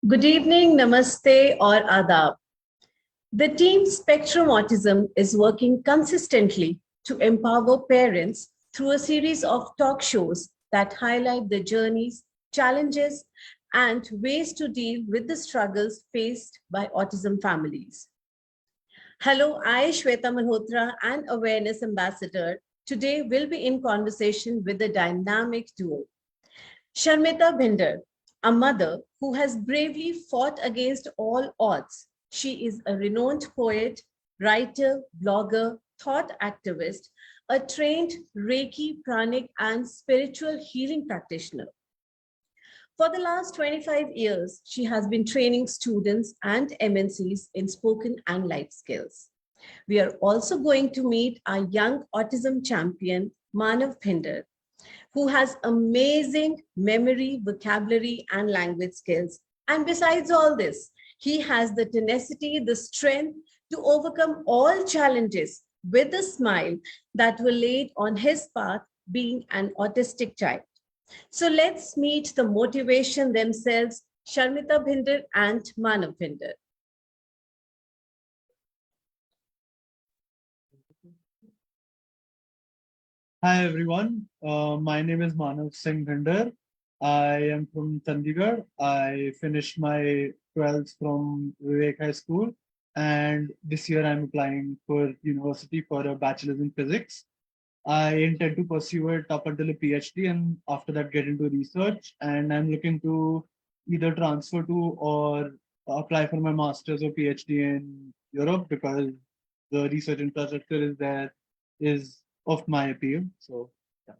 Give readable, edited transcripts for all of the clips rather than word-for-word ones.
Good evening, namaste, or adab. The team Spectrum Autism is working consistently to empower parents through a series of talk shows that highlight the journeys, challenges, and ways to deal with the struggles faced by autism families. Hello, I, Shweta Malhotra, an awareness ambassador. Today, we'll be in conversation with a dynamic duo. Sharmita Bhinder, a mother who has bravely fought against all odds. She is a renowned poet, writer, blogger, thought activist, a trained Reiki Pranic and spiritual healing practitioner. For the last 25 years, she has been training students and MNCs in spoken and life skills. We are also going to meet our young autism champion, Manav Bhinder, who has amazing memory, vocabulary, and language skills. And besides all this, he has the tenacity, the strength to overcome all challenges with a smile that were laid on his path being an autistic child. So let's meet the motivation themselves, Sharmita Bhinder and Manav Bhinder. Hi everyone, my name is Manav Singh Bhinder. I am from Chandigarh. I finished my 12th from Vivek High School, and this year I'm applying for university for a bachelor's in physics. I intend to pursue it up until a PhD and after that get into research. And I'm looking to either transfer to or apply for my master's or PhD in Europe because the research infrastructure is there, is of my appeal. So, yeah.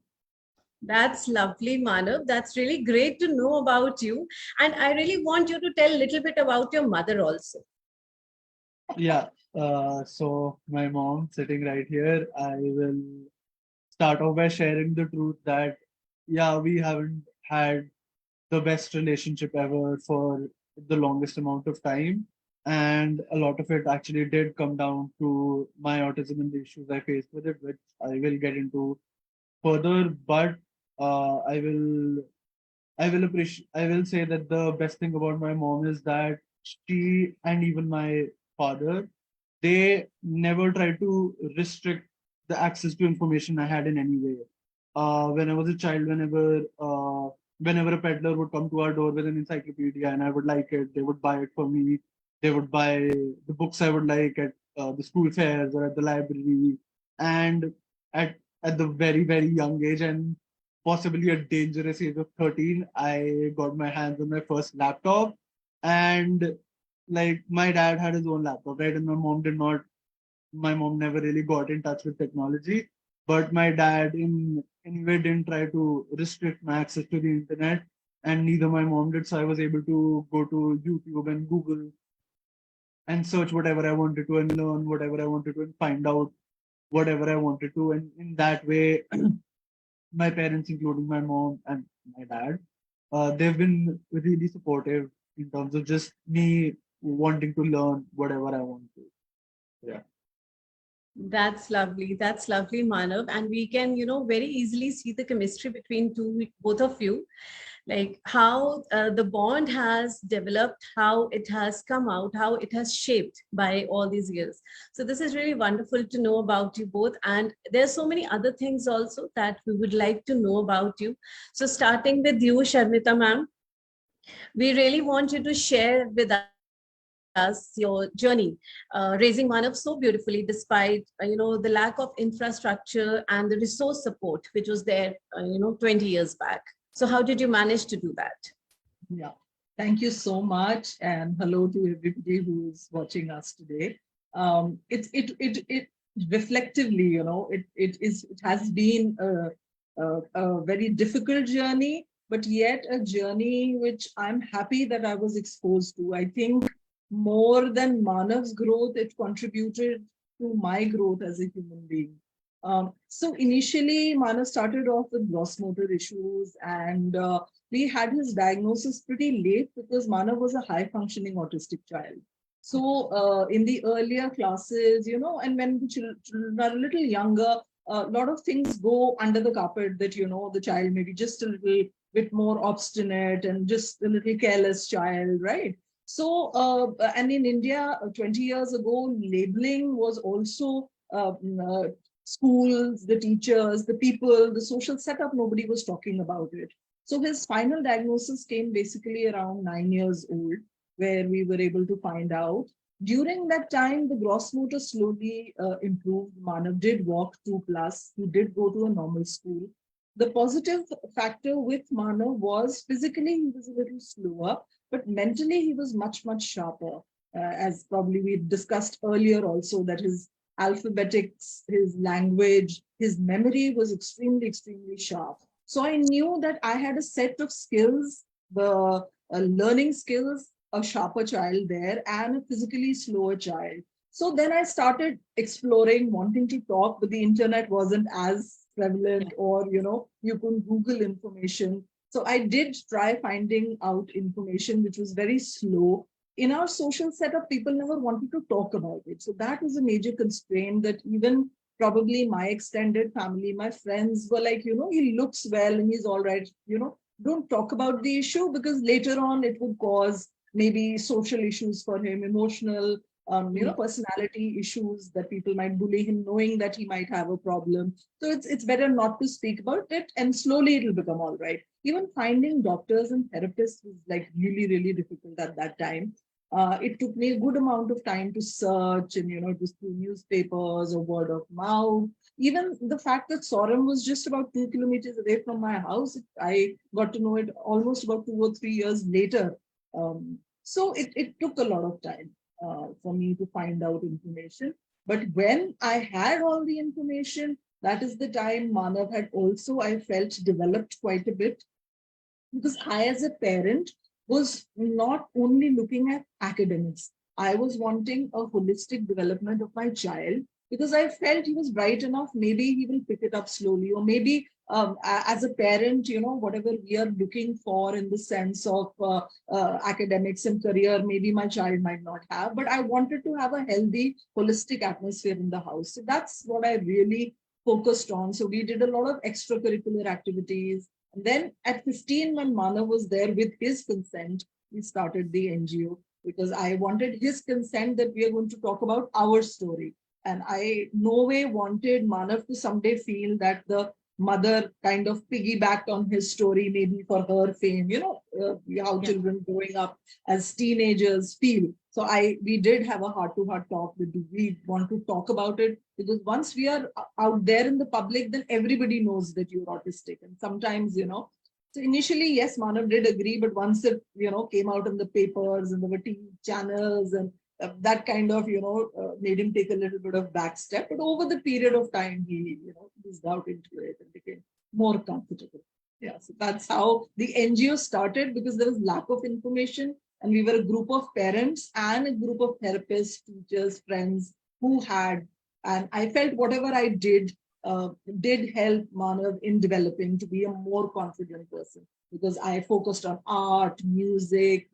That's lovely, Manav. That's really great to know about you. And I really want you to tell a little bit about your mother also. Yeah. So my mom sitting right here, I will start off by sharing the truth that, yeah, we haven't had the best relationship ever for the longest amount of time. And a lot of it actually did come down to my autism and the issues I faced with it, which I will get into further. But I will say that the best thing about my mom is that she and even my father, they never tried to restrict the access to information I had in any way. When I was a child, whenever a peddler would come to our door with an encyclopedia and I would like it, they would buy it for me. They would buy the books I would like at the school fairs or at the library. And at at the very young age and possibly a dangerous age of 13, I got my hands on my first laptop. And like my dad had his own laptop, right? And my mom never really got in touch with technology. But my dad in any way didn't try to restrict my access to the internet. And neither my mom did. So I was able to go to YouTube and Google and search whatever I wanted to and learn whatever I wanted to and find out whatever I wanted to. And in that way, my parents, including my mom and my dad, they've been really supportive in terms of just me wanting to learn whatever I want to. Yeah. That's lovely. That's lovely, Manav. And we can, very easily see the chemistry between both of you, like how the bond has developed, how it has come out, how it has shaped by all these years. So this is really wonderful to know about you both. And there's so many other things also that we would like to know about you. So starting with you, Sharmita ma'am, we really want you to share with us your journey raising Manav so beautifully despite the lack of infrastructure and the resource support which was there 20 years back. So how did you manage to do that? Yeah, thank you so much, and hello to everybody who's watching us today. It reflectively, it has been a very difficult journey, but yet a journey which I'm happy that I was exposed to. I think more than Manav's growth, it contributed to my growth as a human being. So initially, Manav started off with gross motor issues, and we had his diagnosis pretty late because Manav was a high functioning autistic child. So in the earlier classes, and when the children are a little younger, a lot of things go under the carpet that, the child may be just a little bit more obstinate and just a little careless child, right? So, and in India, 20 years ago, labeling was also schools, the teachers, the people, the social setup, nobody was talking about it. So his final diagnosis came basically around 9 years old, where we were able to find out. During that time, the gross motor slowly improved. Manav did walk 2+. He did go to a normal school. The positive factor with Manav was physically he was a little slower, but mentally he was much, much sharper. As probably we discussed earlier also, that his alphabetics, his language, his memory was extremely, extremely sharp. So I knew that I had a set of skills, the learning skills, a sharper child there, and a physically slower child. So then I started exploring, wanting to talk, but the internet wasn't as prevalent, or you couldn't Google information. So I did try finding out information, which was very slow. In our social setup, people never wanted to talk about it. So that was a major constraint, that even probably my extended family, my friends were like, he looks well and he's all right, don't talk about the issue, because later on it would cause maybe social issues for him, emotional, personality issues, that people might bully him knowing that he might have a problem. So it's better not to speak about it, and slowly it'll become all right. Even finding doctors and therapists was like really, really difficult at that time. It took me a good amount of time to search, and just through newspapers or word of mouth. Even the fact that Sorum was just about 2 kilometers away from my house, I got to know it almost about 2 or 3 years later. So it took a lot of time for me to find out information. But when I had all the information, that is the time Manav had also, I felt, developed quite a bit, because I, as a parent, was not only looking at academics. I was wanting a holistic development of my child, because I felt he was bright enough. Maybe he will pick it up slowly, or maybe as a parent, whatever we are looking for in the sense of academics and career, maybe my child might not have. But I wanted to have a healthy, holistic atmosphere in the house. So that's what I really focused on. So we did a lot of extracurricular activities. And then at 15, when Manav was there, with his consent, we started the NGO, because I wanted his consent that we are going to talk about our story. And I no way wanted Manav to someday feel that the mother kind of piggybacked on his story, maybe for her fame, how children growing up as teenagers feel. So we did have a heart-to-heart talk. Do we want to talk about it? Because once we are out there in the public, then everybody knows that you're autistic. And sometimes, so initially, yes, Manav did agree, but once it, came out in the papers and there were TV channels, and that kind of, made him take a little bit of back step. But over the period of time, he, eased out into it and became more comfortable. Yeah, so that's how the NGO started, because there was lack of information, and we were a group of parents and a group of therapists, teachers, friends who had, and I felt whatever I did help Manav in developing to be a more confident person, because I focused on art, music.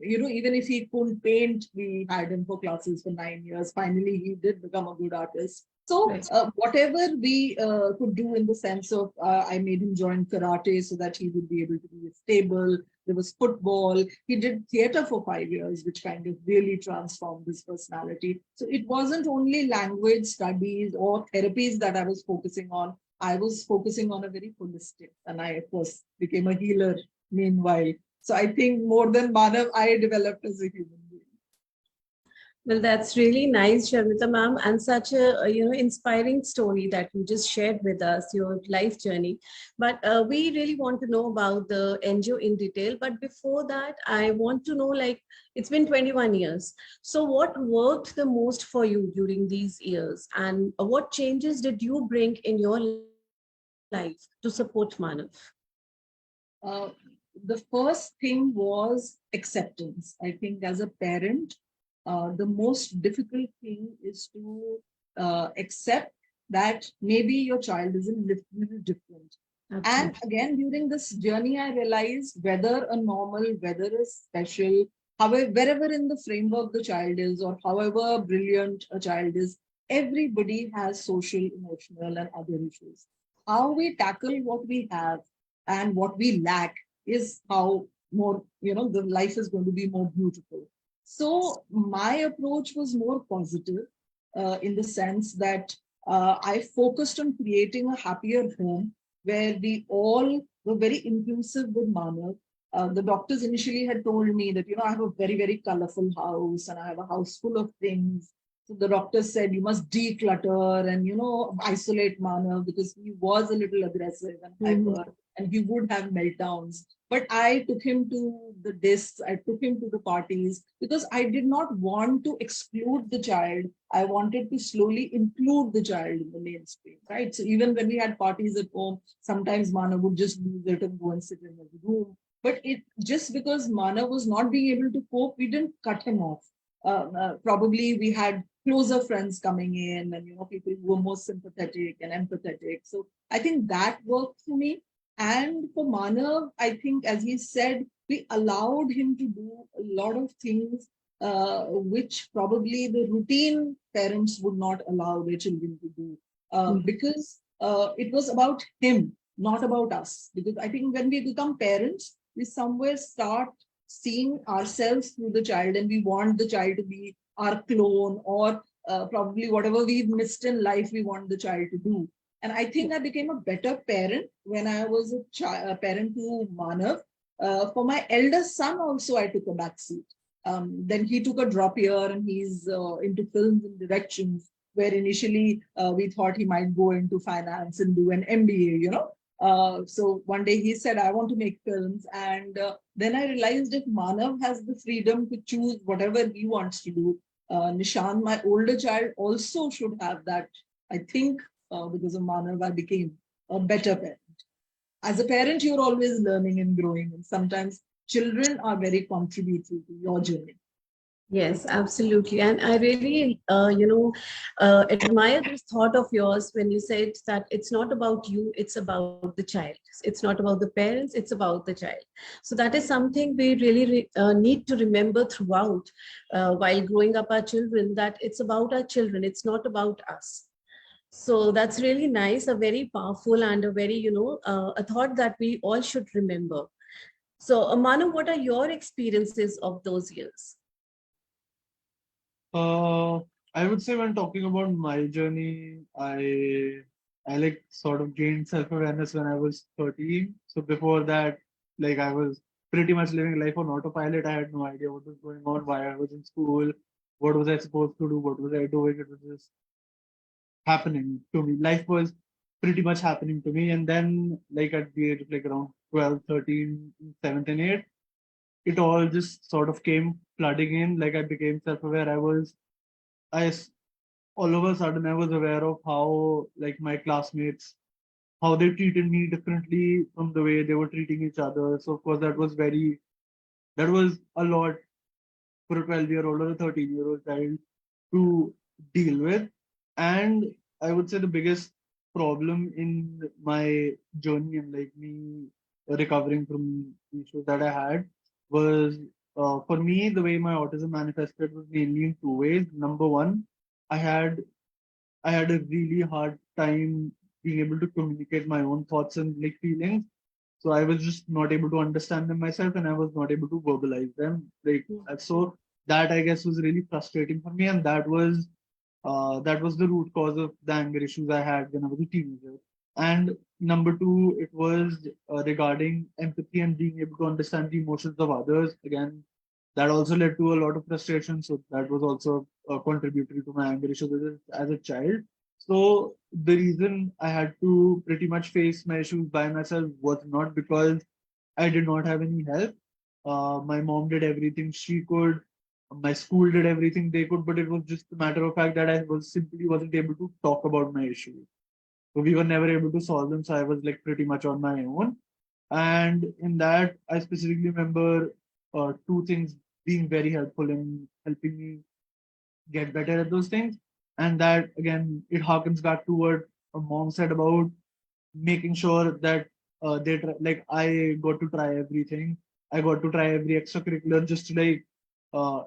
Even if he couldn't paint, we had him for classes for 9 years. Finally, he did become a good artist. So whatever we could do in the sense of, I made him join karate so that he would be able to be stable. There was football. He did theater for 5 years, which kind of really transformed his personality. So it wasn't only language studies or therapies that I was focusing on. I was focusing on a very holistic, and I, of course, became a healer meanwhile. So I think more than Manav, I developed as a human being. Well, that's really nice, Sharmita ma'am, and such a inspiring story that you just shared with us, your life journey. But we really want to know about the NGO in detail. But before that, I want to know, like, it's been 21 years. So what worked the most for you during these years, and what changes did you bring in your life to support Manav? The first thing was acceptance. I think as a parent, the most difficult thing is to accept that maybe your child is a little different. Absolutely. And again, during this journey, I realized whether a normal, whether a special, however, wherever in the framework the child is, or however brilliant a child is, everybody has social, emotional, and other issues. How we tackle what we have and what we lack is how more, the life is going to be more beautiful. So my approach was more positive, in the sense that I focused on creating a happier home where we all were very inclusive with Manav. The doctors initially had told me that, I have a very, very colorful house and I have a house full of things. So the doctor said, you must declutter and, isolate Manav because he was a little aggressive and hyper and he would have meltdowns. But I took him to the discs, I took him to the parties because I did not want to exclude the child. I wanted to slowly include the child in the mainstream, right? So even when we had parties at home, sometimes Manav would just lose it and go and sit in the room. But it just because Manav was not being able to cope, we didn't cut him off. Probably we had closer friends coming in and people who were more sympathetic and empathetic. So I think that worked for me. And for Manav, I think, as he said, we allowed him to do a lot of things which probably the routine parents would not allow their children to do, because it was about him, not about us. Because I think when we become parents, we somewhere start seeing ourselves through the child, and we want the child to be our clone, or probably whatever we've missed in life, we want the child to do. And I think I became a better parent when I was a parent to Manav. For my eldest son also, I took a back seat. Then he took a drop year and he's into films and directions, where initially we thought he might go into finance and do an MBA, so one day he said, I want to make films. And then I realized if Manav has the freedom to choose whatever he wants to do, Nishant, my older child, also should have that. I think because of Manav, I became a better parent. As a parent, you're always learning and growing. And sometimes children are very contributory to your journey. Yes, absolutely. And I really, admire this thought of yours when you said that it's not about you, it's about the child. It's not about the parents, it's about the child. So that is something we really need to remember throughout while growing up our children, that it's about our children, it's not about us. So that's really nice, a very powerful and a very, a thought that we all should remember. So, Manu, what are your experiences of those years? I would say when talking about my journey, I like sort of gained self-awareness when I was 13. So before that, like I was pretty much living life on autopilot. I had no idea what was going on, why I was in school, what was I supposed to do, what was I doing. It was just happening to me. Life was pretty much happening to me. And then like at the age of like around 12, 13, 17, 8, it all just sort of came flooding in. Like I became self-aware. I all of a sudden I was aware of how like my classmates, how they treated me differently from the way they were treating each other. So of course that was a lot for a 12-year-old or a 13-year-old child to deal with. And I would say the biggest problem in my journey and like me recovering from the issues that I had was, for me, the way my autism manifested was mainly in two ways. Number one, I had I had a really hard time being able to communicate my own thoughts and like feelings. So I was just not able to understand them myself, and I was not able to verbalize them. So that I guess was really frustrating for me, and that was the root cause of the anger issues I had when I was a teenager. And number two, it was regarding empathy and being able to understand the emotions of others. Again, that also led to a lot of frustration. So that was also contributory to my anger issues as a child. So the reason I had to pretty much face my issues by myself was not because I did not have any help. My mom did everything she could. My school did everything they could, but it was just a matter of fact that I was simply wasn't able to talk about my issues. So we were never able to solve them. So I was like pretty much on my own. And in that, I specifically remember two things being very helpful in helping me get better at those things. And that again, it harkens back to what a mom said about making sure that like I got to try everything. I got to try every extracurricular just to like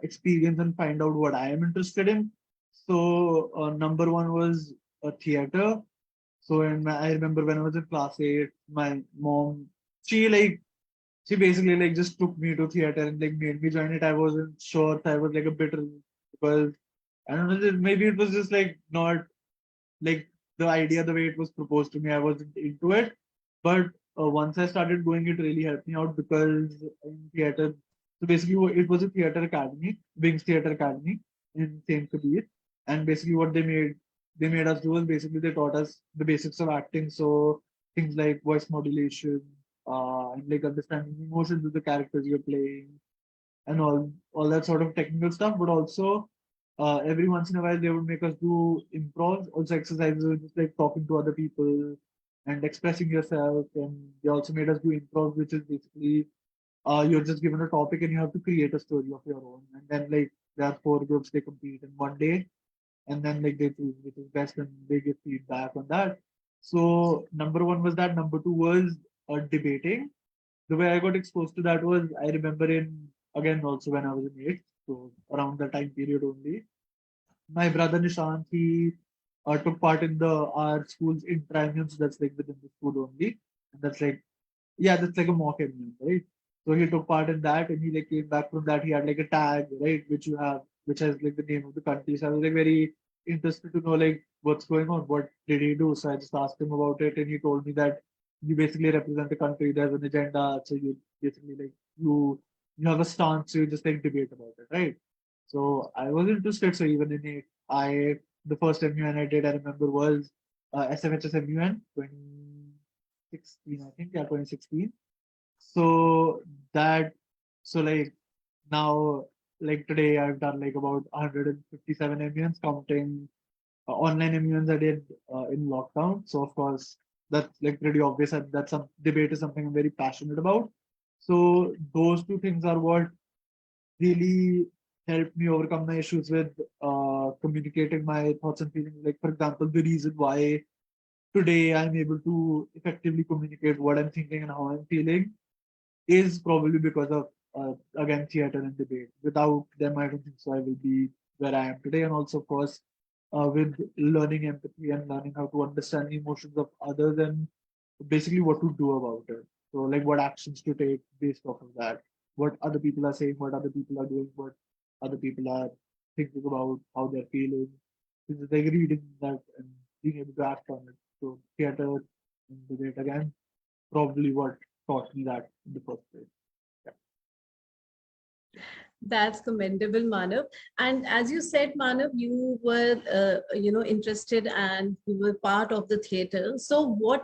experience and find out what I am interested in. So number one was a theater. So I remember when I was in class 8, my mom she like she basically like just took me to theater and like made me join it. I wasn't sure if I was like a bit because I don't know, maybe it was just like not like the idea the way it was proposed to me. I wasn't into it, but once I started going, it really helped me out because in theater. So basically, it was a theater academy, Wings Theater Academy in Saint Kabir, and basically what they made us do was basically they taught us the basics of acting. So things like voice modulation, and like understanding the emotions of the characters you're playing, and all that sort of technical stuff. But also, every once in a while, they would make us do improv, also exercises, just like talking to other people and expressing yourself. And they also made us do improv, which is basically you're just given a topic and you have to create a story of your own. And then like there are four groups they compete in one day, and then like they choose which is best and they give feedback on that. So number one was that. Number two was debating. The way I got exposed to that was I remember in again also when I was in eighth, so around the time period only. My brother Nishant, he took part in the our school's intramural, so that's like within the school only, and that's like yeah, that's like a mock exam, right? So he took part in that, and he like came back from that. He had like a tag, right, which you have, which has like the name of the country. So I was like very interested to know like what's going on. What did he do? So I just asked him about it, and he told me that you basically represent the country. There's an agenda, so you basically like you have a stance. So you just like debate about it, right? So I was interested. So even in it, the first MUN I did, I remember was SMHS MUN 2016, I think, yeah, 2016. So that, so like now, like today, I've done like about 157 MUNs, counting online MUNs I did in lockdown. So of course, that's like pretty obvious that some debate is something I'm very passionate about. So those two things are what really helped me overcome my issues with communicating my thoughts and feelings. Like for example, the reason why today I'm able to effectively communicate what I'm thinking and how I'm feeling is probably because of again theater and debate. Without them, I don't think so. I will be where I am today, and also of course with learning empathy and learning how to understand the emotions of others and basically what to do about it. So like what actions to take based off of that, what other people are saying, what other people are doing, what other people are thinking about, how they're feeling. This is like reading that and being able to act on it. So theater and debate again, probably what taught me that in the first place. Yeah. That's commendable, Manav. And as you said, Manav, you were, interested and you were part of the theater. So what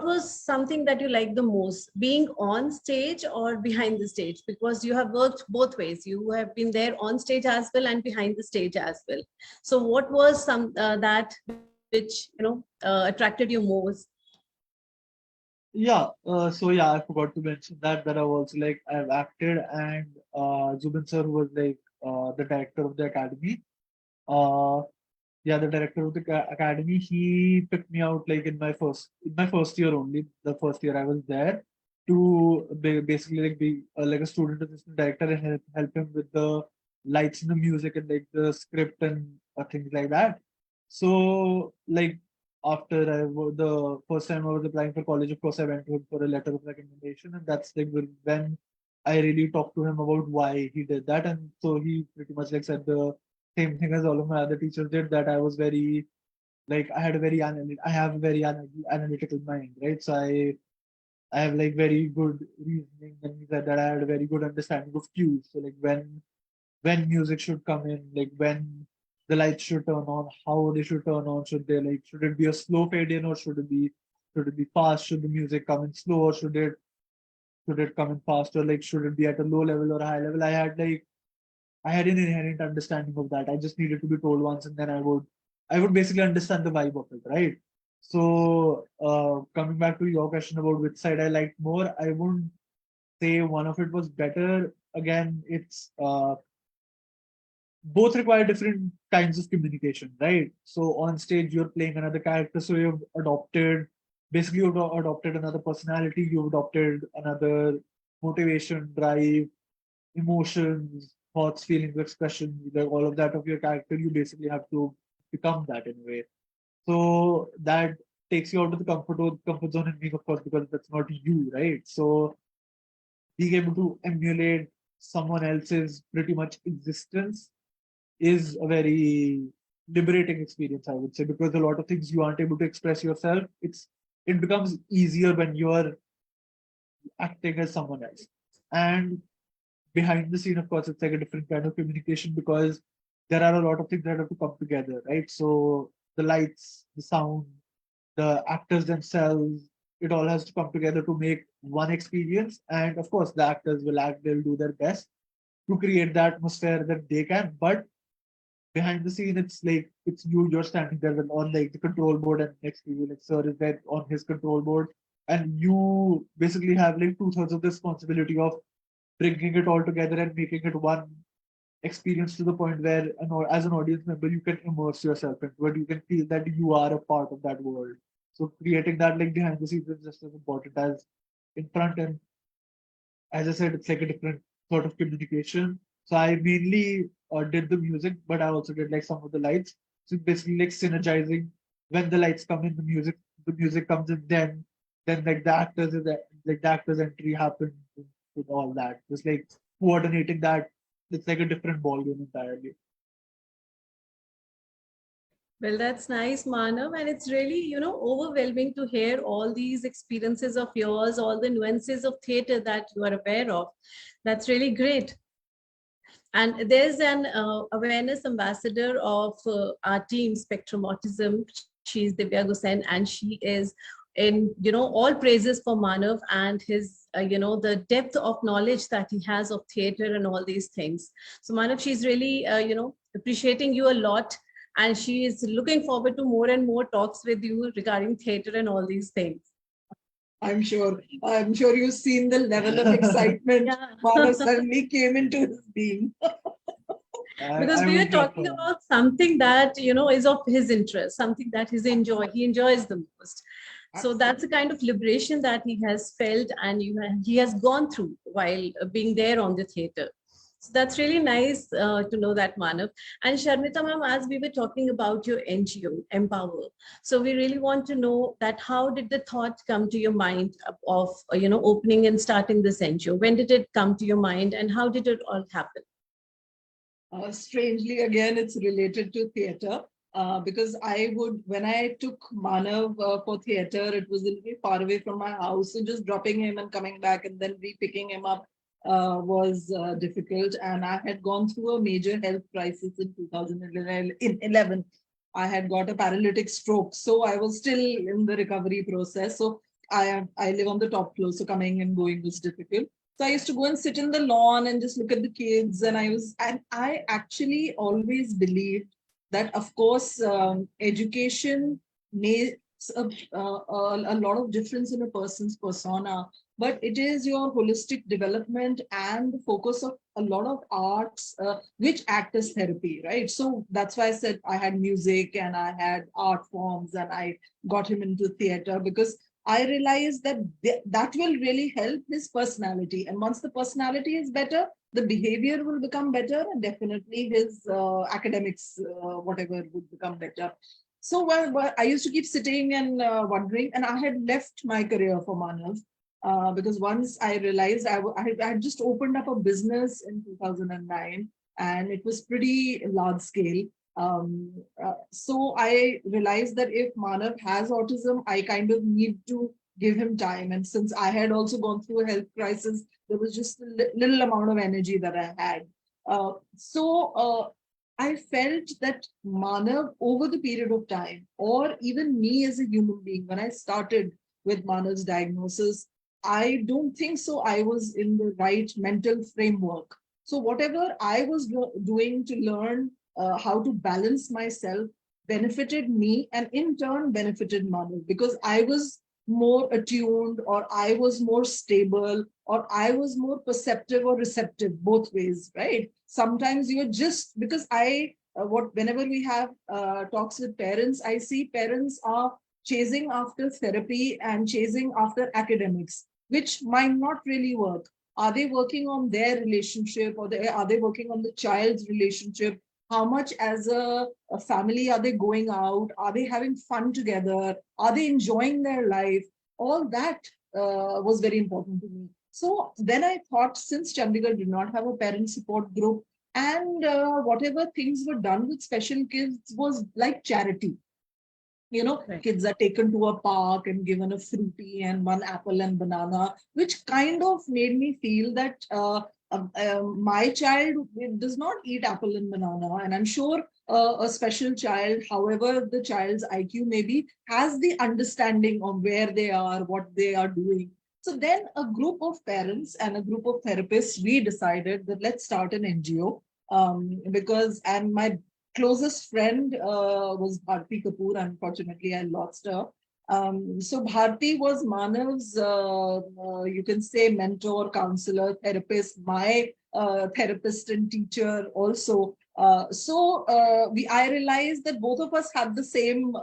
was something that you liked the most, being on stage or behind the stage? Because you have worked both ways. You have been there on stage as well and behind the stage as well. So what was that which, attracted you most? Yeah, so yeah, I forgot to mention that I was like I've acted and Zubin sir who was like the director of the academy. Uh, yeah, the director of the academy, he picked me out like in my first year only, the first year I was there to basically like be like a student assistant director and help him with the lights and the music and like the script and things like that. So like after the first time I was applying for college, of course I went to him for a letter of recommendation, and that's like when I really talked to him about why he did that, and so he pretty much like said the same thing as all of my other teachers did, that I was very like I had a very I have a very analytical mind, right? So I have like very good reasoning, and he said that I had a very good understanding of cues. So like when music should come in, like when the lights should turn on, how they should turn on, should it be a slow fade in or should it be fast? Should the music come in slow or should it come in fast, or like should it be at a low level or a high level? I had an inherent understanding of that. I just needed to be told once, and then I would basically understand the vibe of it, right? So coming back to your question about which side I liked more, I wouldn't say one of it was better. Again, it's both require different kinds of communication, right? So on stage, you're playing another character, so you've adopted another personality, you've adopted another motivation, drive, emotions, thoughts, feelings, expression, like all of that of your character, you basically have to become that in a way. So that takes you out of the comfort zone and being, of course, because that's not you, right? So being able to emulate someone else's pretty much existence is a very liberating experience, I would say, because a lot of things you aren't able to express yourself, it becomes easier when you're acting as someone else. And behind the scene, of course, it's like a different kind of communication because there are a lot of things that have to come together, right? So the lights, the sound, the actors themselves, it all has to come together to make one experience. And of course, the actors will act, they'll do their best to create the atmosphere that they can. But behind the scene, it's like it's you're standing there with on like the control board, and next to you, like sir is there on his control board, and you basically have like two-thirds of the responsibility of bringing it all together and making it one experience to the point where as an audience member you can immerse yourself into it, you can feel that you are a part of that world. So creating that like behind the scenes is just as important as in front. And as I said, it's like a different sort of communication. So I mainly did the music, but I also did like some of the lights. So basically like synergizing when the lights come in, the music comes in, then like the actors is like the actors entry happens with all that. Just like coordinating that, it's like a different ballgame entirely. Well, that's nice, Manav. And it's really, overwhelming to hear all these experiences of yours, all the nuances of theater that you are aware of. That's really great. And there's an awareness ambassador of our team, Spectrum Autism. She's Divya Gusain, and she is in, all praises for Manav and his, the depth of knowledge that he has of theater and all these things. So Manav, she's really, appreciating you a lot. And she is looking forward to more and more talks with you regarding theater and all these things. I'm sure you've seen the level of excitement Manav suddenly came into his being. Because we were talking about something that, is of his interest, something that he enjoys the most. So that's a kind of liberation that he has felt and he has gone through while being there on the theater. So that's really nice to know that, Manav. And Sharmita ma'am, as we were talking about your NGO, EmpOWER, so we really want to know that how did the thought come to your mind of, opening and starting this NGO? When did it come to your mind and how did it all happen? Strangely, again, it's related to theater. Because when I took Manav for theater, it was a little far away from my house. So just dropping him and coming back and then re-picking him up was difficult. And I had gone through a major health crisis in 2011. I had got a paralytic stroke. So I was still in the recovery process. So I live on the top floor. So coming and going was difficult. So I used to go and sit in the lawn and just look at the kids. And I actually always believed that, of course, education makes a lot of difference in a person's persona, but it is your holistic development and the focus of a lot of arts, which act as therapy, right? So that's why I said I had music and I had art forms and I got him into theater because I realized that that will really help his personality. And once the personality is better, the behavior will become better and definitely his academics, whatever, would become better. So well, I used to keep sitting and wondering, and I had left my career for Manav because once I realized I had just opened up a business in 2009 and it was pretty large scale. So I realized that if Manav has autism, I kind of need to give him time. And since I had also gone through a health crisis, there was just a little amount of energy that I had. So I felt that Manav, over the period of time, or even me as a human being, when I started with Manav's diagnosis, I don't think so I was in the right mental framework. So whatever I was doing to learn how to balance myself benefited me and in turn benefited Manav because I was more attuned or I was more stable or I was more perceptive or receptive both ways, right? Sometimes you're just because whenever we have talks with parents, I see parents are chasing after therapy and chasing after academics, which might not really work. Are they working on their relationship or are they working on the child's relationship? how much as a family are they going out, are they having fun together, are they enjoying their life, all that was very important to me. So then I thought, since Chandigarh did not have a parent support group, and whatever things were done with special kids was like charity. Right. Kids are taken to a park and given a fruity and one apple and banana, which kind of made me feel that my child does not eat apple and banana. And I'm sure a special child, however the child's IQ may be, has the understanding of where they are, what they are doing. So then a group of parents and a group of therapists, we decided that let's start an NGO. And my closest friend was Bharti Kapoor. Unfortunately, I lost her. So Bharti was Manav's, you can say, mentor, counselor, therapist, my therapist and teacher also. I realized that both of us had the same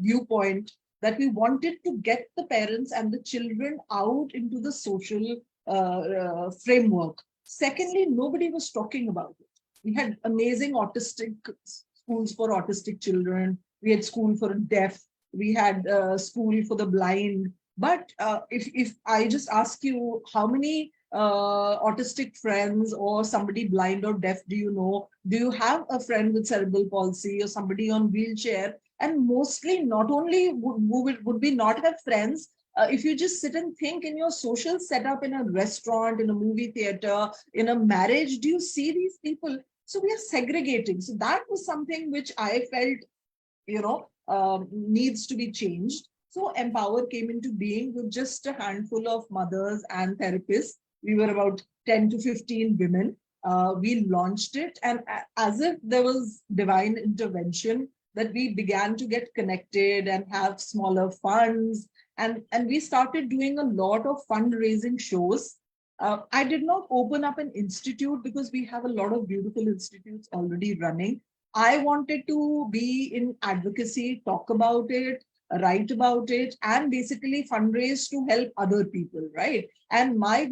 viewpoint, that we wanted to get the parents and the children out into the social framework. Secondly, nobody was talking about it. We had amazing autistic schools for autistic children. We had school for deaf. We had school for the blind. But if I just ask you, how many autistic friends or somebody blind or deaf do you know? Do you have a friend with cerebral palsy or somebody on wheelchair? And mostly, not only would we not have friends, if you just sit and think in your social setup, in a restaurant, in a movie theater, in a marriage, do you see these people? So we are segregating. So that was something which I felt, needs to be changed. So EmpOWER came into being with just a handful of mothers and therapists. We were about 10 to 15 women. We launched it, and as if there was divine intervention, that we began to get connected and have smaller funds. And we started doing a lot of fundraising shows. I did not open up an institute because we have a lot of beautiful institutes already running. I wanted to be in advocacy, talk about it, write about it, and basically fundraise to help other people, right? And my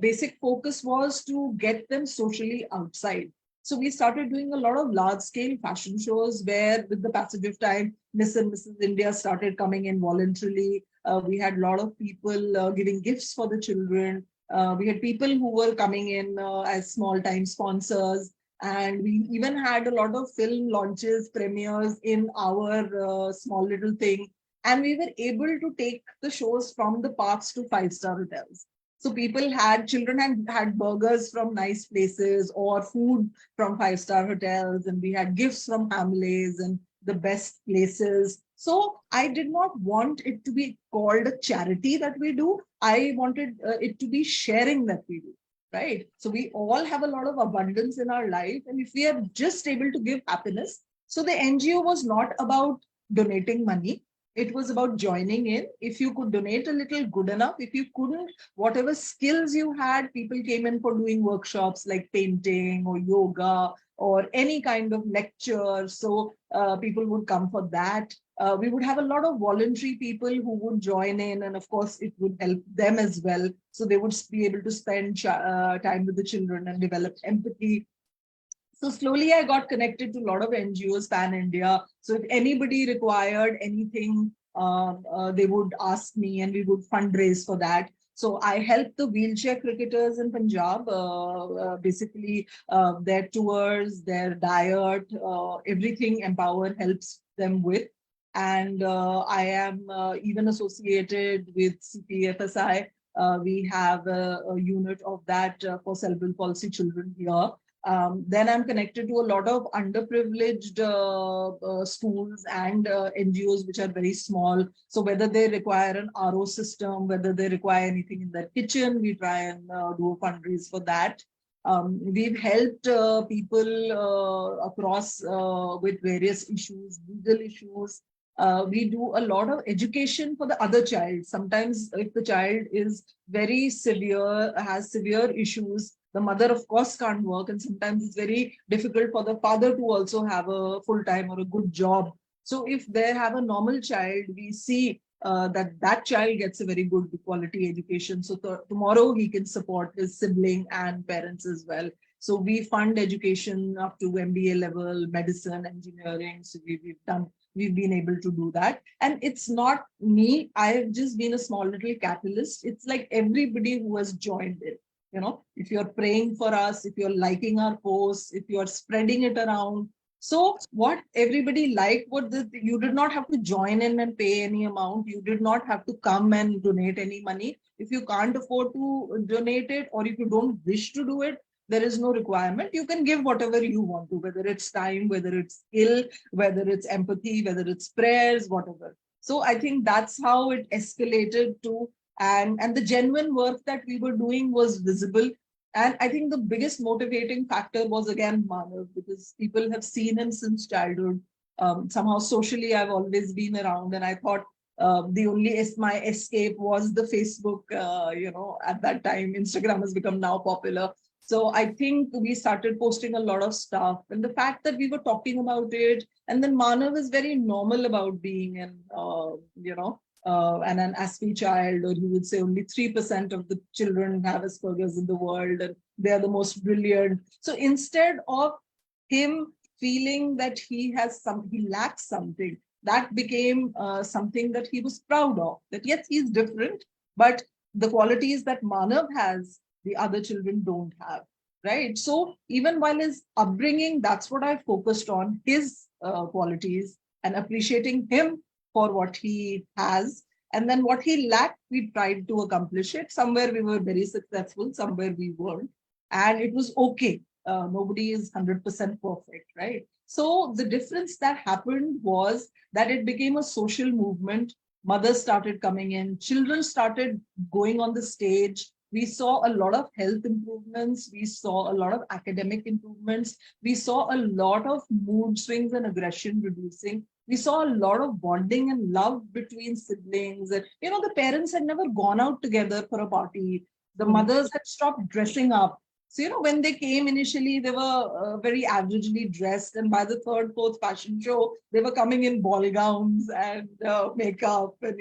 basic focus was to get them socially outside. So we started doing a lot of large-scale fashion shows where, with the passage of time, Miss and Mrs. India started coming in voluntarily. We had a lot of people giving gifts for the children. We had people who were coming in as small-time sponsors. And we even had a lot of film launches, premieres in our small little thing. And we were able to take the shows from the parks to five-star hotels. So children had burgers from nice places or food from five-star hotels. And we had gifts from families and the best places. So I did not want it to be called a charity that we do. I wanted it to be sharing that we do. Right. So we all have a lot of abundance in our life. And if we are just able to give happiness, so the NGO was not about donating money. It was about joining in. If you could donate a little, good enough. If you couldn't, whatever skills you had, people came in for doing workshops like painting or yoga or any kind of lecture. So people would come for that. We would have a lot of voluntary people who would join in, and of course, it would help them as well. So they would be able to spend time with the children and develop empathy. So slowly I got connected to a lot of NGOs pan India. So if anybody required anything, they would ask me and we would fundraise for that. So I helped the wheelchair cricketers in Punjab, basically their tours, their diet, everything EmpOWER helps them with. And I am even associated with CPFSI. We have a unit of that for cerebral palsy children here. Then I'm connected to a lot of underprivileged schools and NGOs, which are very small. So whether they require an RO system, whether they require anything in their kitchen, we try and do a fundraise for that. We've helped people across with various issues, legal issues. We do a lot of education for the other child. Sometimes if the child is very severe, has severe issues, the mother of course can't work, and sometimes it's very difficult for the father to also have a full-time or a good job. So if they have a normal child, we see that child gets a very good quality education. So tomorrow he can support his sibling and parents as well. So we fund education up to MBA level, medicine, engineering. So we've been able to do that. And it's not me. I've just been a small little catalyst. It's like everybody who has joined it. If you're praying for us, if you're liking our posts, if you're spreading it around. So what everybody liked, you did not have to join in and pay any amount. You did not have to come and donate any money. If you can't afford to donate it, or if you don't wish to do it, there is no requirement. You can give whatever you want to, whether it's time, whether it's skill, whether it's empathy, whether it's prayers, whatever. So I think that's how it escalated to, and the genuine work that we were doing was visible. And I think the biggest motivating factor was again Manav, because people have seen him since childhood. Somehow socially, I've always been around, and I thought my escape was the Facebook. At that time, Instagram has become now popular. So I think we started posting a lot of stuff, and the fact that we were talking about it, and then Manav is very normal about being and an Aspi child, or you would say only 3% of the children have Asperger's in the world, and they are the most brilliant. So instead of him feeling that he lacks something, that became something that he was proud of. That yes, he's different, but the qualities that Manav has, the other children don't have, right? So even while his upbringing, that's what I focused on, his qualities, and appreciating him for what he has. And then what he lacked, we tried to accomplish it. Somewhere we were very successful, somewhere we weren't. And it was okay. Nobody is 100% perfect, right? So the difference that happened was that it became a social movement. Mothers started coming in, children started going on the stage. We saw a lot of health improvements. We saw a lot of academic improvements. We saw a lot of mood swings and aggression reducing. We saw a lot of bonding and love between siblings. And, the parents had never gone out together for a party. The mothers had stopped dressing up. So, when they came initially, they were very averagely dressed. And by the third, fourth fashion show, they were coming in ball gowns and makeup. And,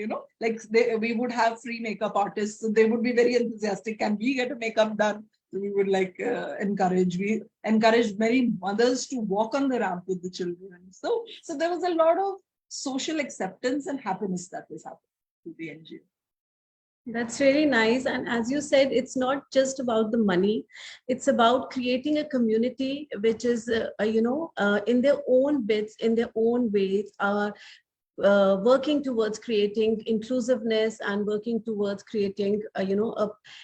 we would have free makeup artists. So they would be very enthusiastic. Can we get a makeup done? So we would encourage. We encouraged many mothers to walk on the ramp with the children. So there was a lot of social acceptance and happiness that was happening to the NGO. That's really nice. And as you said, it's not just about the money. It's about creating a community which is, in their own bits, in their own ways, working towards creating inclusiveness and working towards creating,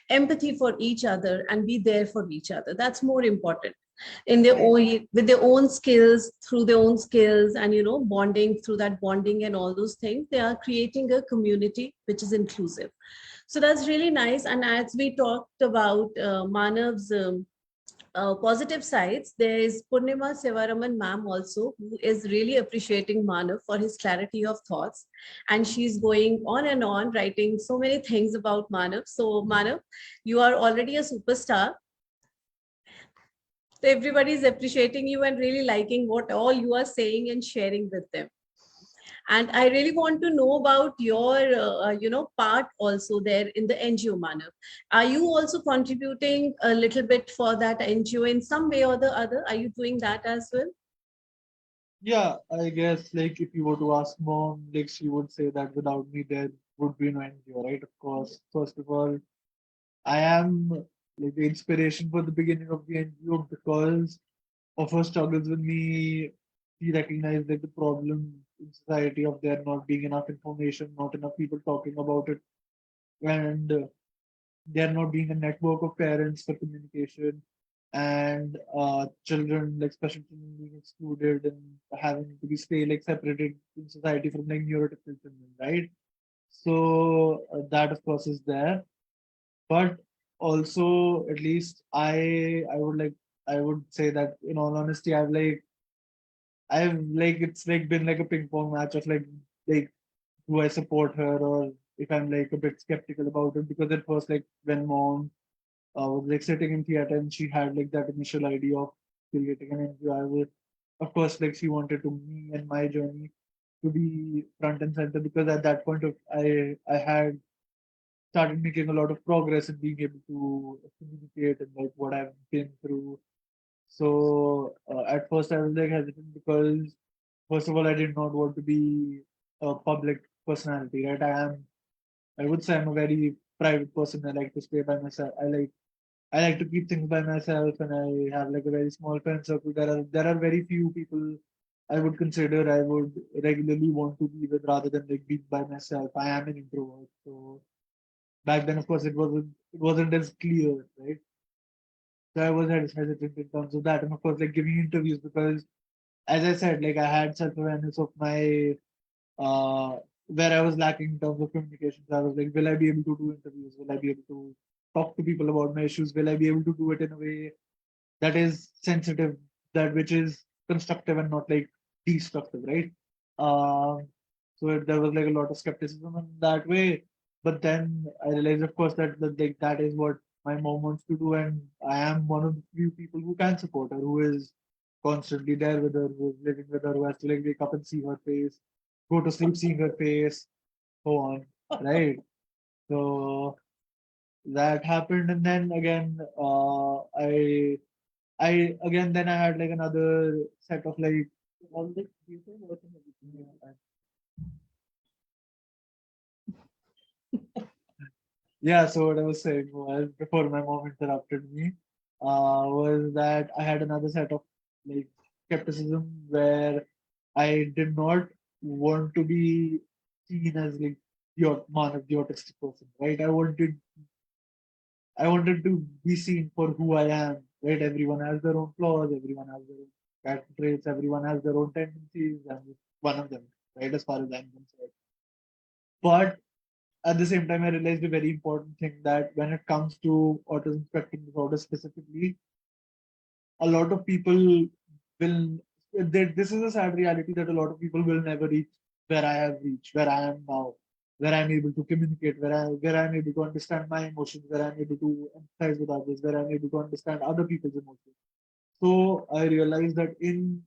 empathy for each other and be there for each other. That's more important. In their own, with their own skills, through their own skills, and bonding through that bonding and all those things, they are creating a community which is inclusive. So that's really nice. And as we talked about Manav's positive sides, there is Purnima Sevaraman ma'am also, who is really appreciating Manav for his clarity of thoughts. And she's going on and on, writing so many things about Manav. So Manav, you are already a superstar. So everybody is appreciating you and really liking what all you are saying and sharing with them. And I really want to know about your, part also there in the NGO Manav. Are you also contributing a little bit for that NGO in some way or the other? Are you doing that as well? Yeah, I guess if you were to ask mom, she would say that without me there would be no NGO, right? Of course, first of all, I am the inspiration for the beginning of the NGO because of her struggles with me. She recognized the problem in society of there not being enough information, not enough people talking about it, and there not being a network of parents for communication, and children, special children, being excluded and having to be stay separated in society from neurotypical children, right? So that of course is there, but also at least I would say that in all honesty I've it's been a ping pong match of do I support her, or if I'm a bit skeptical about it, because at first when mom was sitting in theater and she had that initial idea of creating an NGO, I would of course she wanted to me and my journey to be front and center, because at that point of I had started making a lot of progress in being able to communicate and what I've been through So at first I was like hesitant because first of all I did not want to be a public personality, right? I would say I'm a very private person. I like to stay by myself. I like to keep things by myself, and I have like a very small friend circle. There are very few people I would consider I would regularly want to be with rather than like being by myself. I am an introvert, so back then of course it wasn't as clear, right? So I was hesitant in terms of that, and of course like giving interviews because as I said, like I had self awareness of my where I was lacking in terms of communication. So I was like, will I be able to do interviews? Will I be able to talk to people about my issues? Will I be able to do it in a way that is sensitive, that which is constructive and not like destructive, right? Um, there was like a lot of skepticism in that way. But then I realized, of course, that is what my mom wants to do, and I am one of the few people who can support her, who is constantly there with her, who is living with her, who has to like wake up and see her face, go to sleep seeing her face, so on, right? So that happened, and then again, I again then I had like another set of like all the people working everything. Yeah, so what I was saying was before my mom interrupted me, was that I had another set of like skepticism where I did not want to be seen as like Manav, the autistic person, right? I wanted to be seen for who I am, right? Everyone has their own flaws, everyone has their own character traits, everyone has their own tendencies, and one of them, right? As far as I'm concerned. But at the same time, I realized a very important thing that when it comes to autism spectrum disorder specifically, a lot of people will. This is a sad reality that a lot of people will never reach where I have reached, where I am now, where I'm able to communicate, where I'm able to understand my emotions, where I'm able to empathize with others, where I'm able to understand other people's emotions. So I realized that in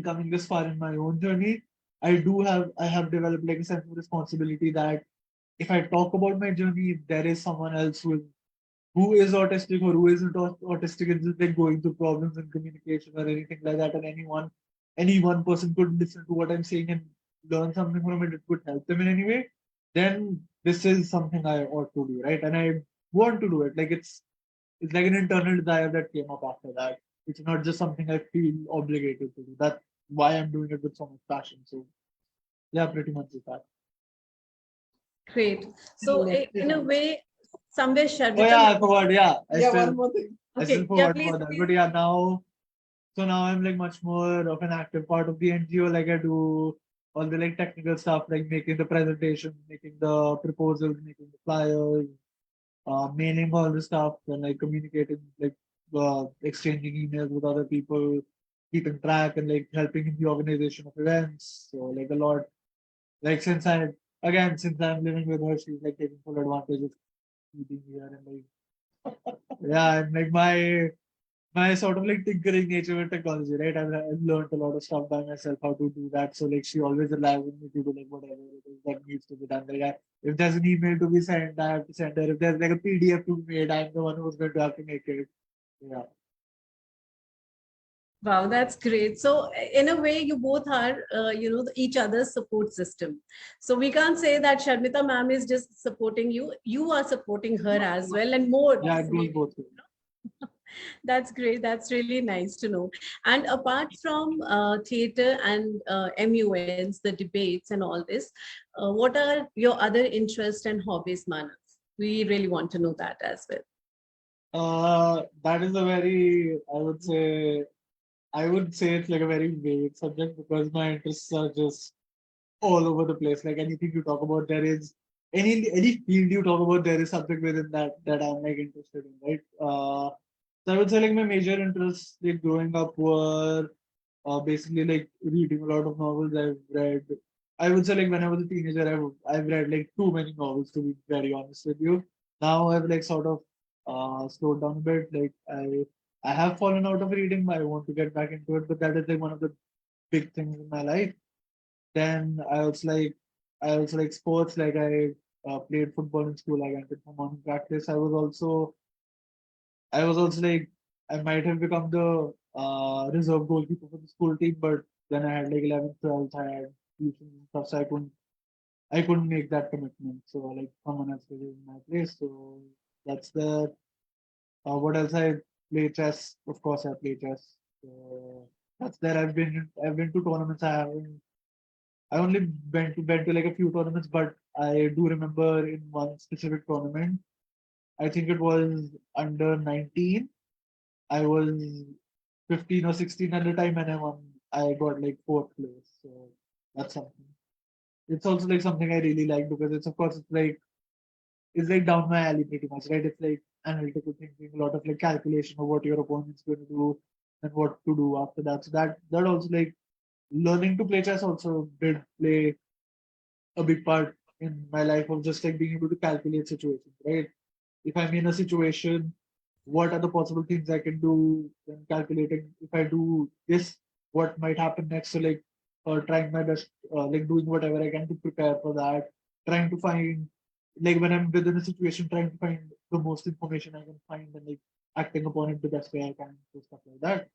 coming this far in my own journey, I have developed like a sense of responsibility that if I talk about my journey, if there is someone else who is autistic or who isn't autistic and just like going through problems in communication or anything like that, and any one person could listen to what I'm saying and learn something from it, it could help them in any way, then this is something I ought to do, right? And I want to do it. Like it's like an internal desire that came up after that. It's not just something I feel obligated to do. That's why I'm doing it with so much passion. So yeah, pretty much is that. Great. So in a way, somewhere Oh Sharmita yeah, I ma'am. forgot. Yeah, One more thing. I still Okay, yeah, forgot please, about that. please. But yeah, now I'm like much more of an active part of the NGO. Like I do all the like technical stuff, like making the presentation, making the proposals, making the flyers, mailing all the stuff, and like communicating, like exchanging emails with other people, keeping track, and like helping in the organization of events. So like a lot. Like since I'm living with her, she's like taking full advantage of being here and like yeah, and like my sort of like tinkering nature with technology, right? I've learned a lot of stuff by myself how to do that. So like she always relies on me to do like whatever it is that needs to be done. If there's an email to be sent, I have to send her. If there's like a PDF to be made, I'm the one who's going to have to make it. Yeah. Wow, that's great. So in a way, you both are, each other's support system. So we can't say that Sharmita ma'am is just supporting you. You are supporting her as well, and more. Yeah, it goes Maybe. both ways. That's great. That's really nice to know. And apart from theater and MUNs, the debates and all this, what are your other interests and hobbies, Manav? We really want to know that as well. That is a very, I would say it's like a very vague subject because my interests are just all over the place. Like anything you talk about, there is any field you talk about, there is something within that I'm like interested in, right? So I would say like my major interests like growing up were basically like reading a lot of novels. I would say like when I was a teenager, I've read like too many novels to be very honest with you. Now I've like sort of slowed down a bit. Like I have fallen out of reading. I want to get back into it, but that is like one of the big things in my life. Then I also like sports. Like I played football in school. I went for morning practice. I was also like I might have become the reserve goalkeeper for the school team, but then I had like 11th, 12th, I had tuition and stuff, so I couldn't make that commitment. So like someone else was in my place. So that's the what else I play chess. Of course, I play chess. So that's there. I've been to tournaments. I only been to like a few tournaments, but I do remember in one specific tournament. I think it was under 19. I was 15 or 16 at the time, and I got like fourth place. So that's something. It's also like something I really like because it's of course it's like down my alley pretty much, right? It's like analytical thinking, a lot of like calculation of what your opponent's going to do and what to do after that. So that also like learning to play chess also did play a big part in my life of just like being able to calculate situations, right? If I'm in a situation, what are the possible things I can do? Then calculating if I do this, what might happen next. So like trying my best, like doing whatever I can to prepare for that. Trying to find like when I'm within a situation, trying to find the most information I can find and like acting upon it the best way I can. So stuff like that.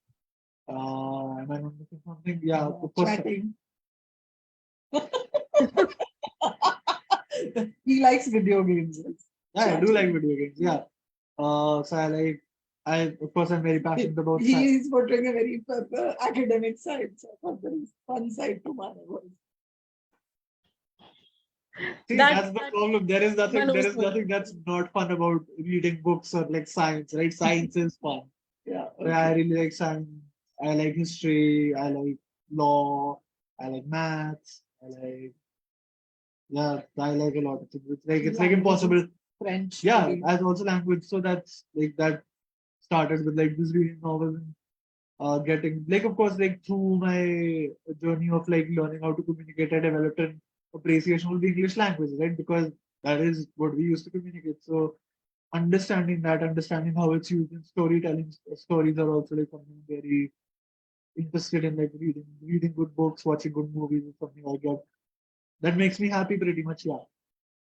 Am I not missing something? Yeah, of course. Chatting. He likes video games. Yeah, I do like video games. Yeah. So I of course I'm very passionate about He science. is portraying a very academic side. So I thought there is fun side to Manav. See, That, that's the that problem. one There is also. nothing that's not fun about reading books or like science, right? Science is fun. Yeah. So I Okay. really like science. I like history. I like law. I like maths. I like a lot of things. It's like Languages, impossible. French, Yeah, maybe. as also language. So that's like that started with like this reading novels and getting like of course like through my journey of like learning how to communicate, I developed an appreciation of the English language, right? Because that is what we used to communicate. So understanding how it's used in storytelling, stories are also like something I'm very interested in, like reading good books, watching good movies is something I get that makes me happy pretty much. Yeah.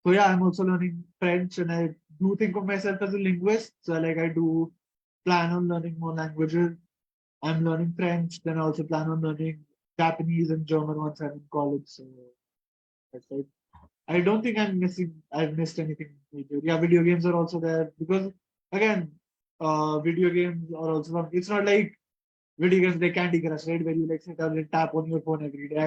So yeah, I'm also learning French, and I do think of myself as a linguist. So like I do plan on learning more languages. I'm learning French, then I also plan on learning Japanese and German once I'm in college. So that's it. I don't think I've missed anything major. Yeah, video games are also there because again, video games are also it's not like video games like Candy Crush, right? Where you like sit down and tap on your phone every day.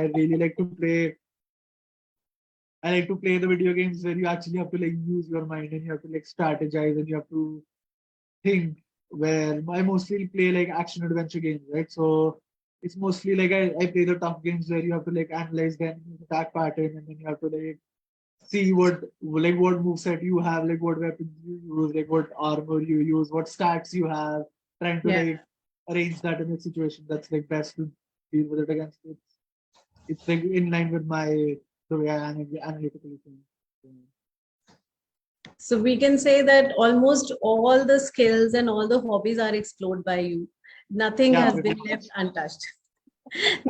I like to play the video games where you actually have to like use your mind and you have to like strategize and you have to think, where I mostly play like action adventure games, right? So it's mostly like I play the tough games where you have to like analyze the enemy's attack pattern and then you have to like see what moveset you have, like what weapons you use, like what armor you use, what stats you have, trying to Yeah. like arrange that in a situation that's like best to deal with it against it. It's like in line with the way I analytically think. So we can say that almost all the skills and all the hobbies are explored by you. Nothing Yeah, has pretty been much. left untouched.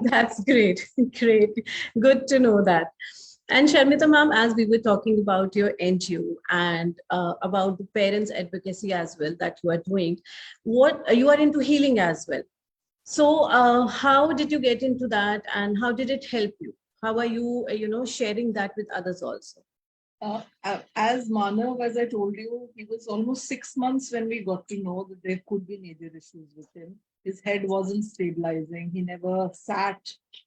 That's great. Great. Good to know that. And Sharmita ma'am, as we were talking about your NGO and about the parents advocacy as well that you are doing, what you are into healing as well. So how did you get into that and how did it help you? How are you, sharing that with others also? As Manav, as I told you, he was almost 6 months when we got to know that there could be major issues with him. His head wasn't stabilizing. He never sat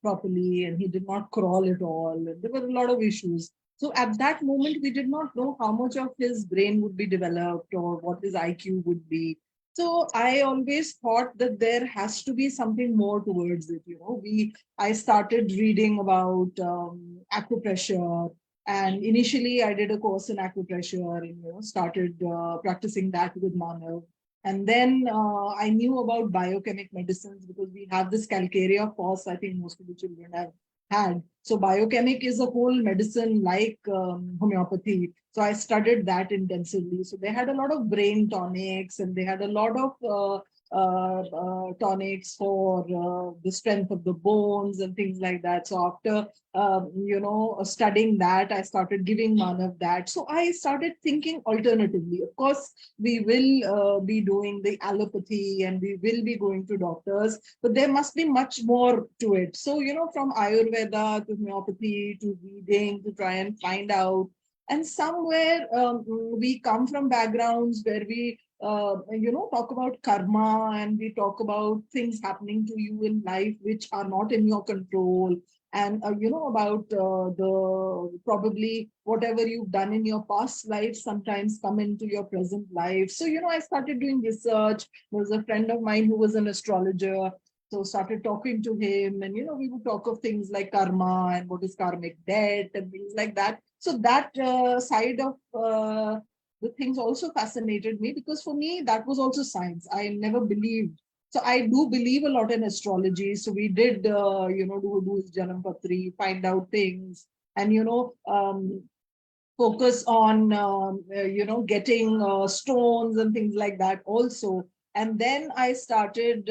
properly and he did not crawl at all. And there were a lot of issues. So at that moment, we did not know how much of his brain would be developed or what his IQ would be. So I always thought that there has to be something more towards it. I started reading about acupressure, and initially, I did a course in acupressure and started practicing that with Manav. And then I knew about biochemic medicines because we have this calcarea force. I think most of the children have had. So biochemic is a whole medicine like homeopathy. So I studied that intensively. So they had a lot of brain tonics and they had a lot of tonics for the strength of the bones and things like that. So after studying that, I started giving Manav that. So I started thinking alternatively. Of course, we will be doing the allopathy and we will be going to doctors, but there must be much more to it. So, from Ayurveda to homeopathy to reading to try and find out. And somewhere we come from backgrounds where we talk about karma and we talk about things happening to you in life which are not in your control, and about the probably whatever you've done in your past life sometimes come into your present life. So I started doing research. There was a friend of mine who was an astrologer, so started talking to him, and we would talk of things like karma and what is karmic debt and things like that. So that side of the things also fascinated me, because for me that was also science. I never believed. So I do believe a lot in astrology. So we did, do his Janam Patri, find out things, and focus on getting stones and things like that also. And then I started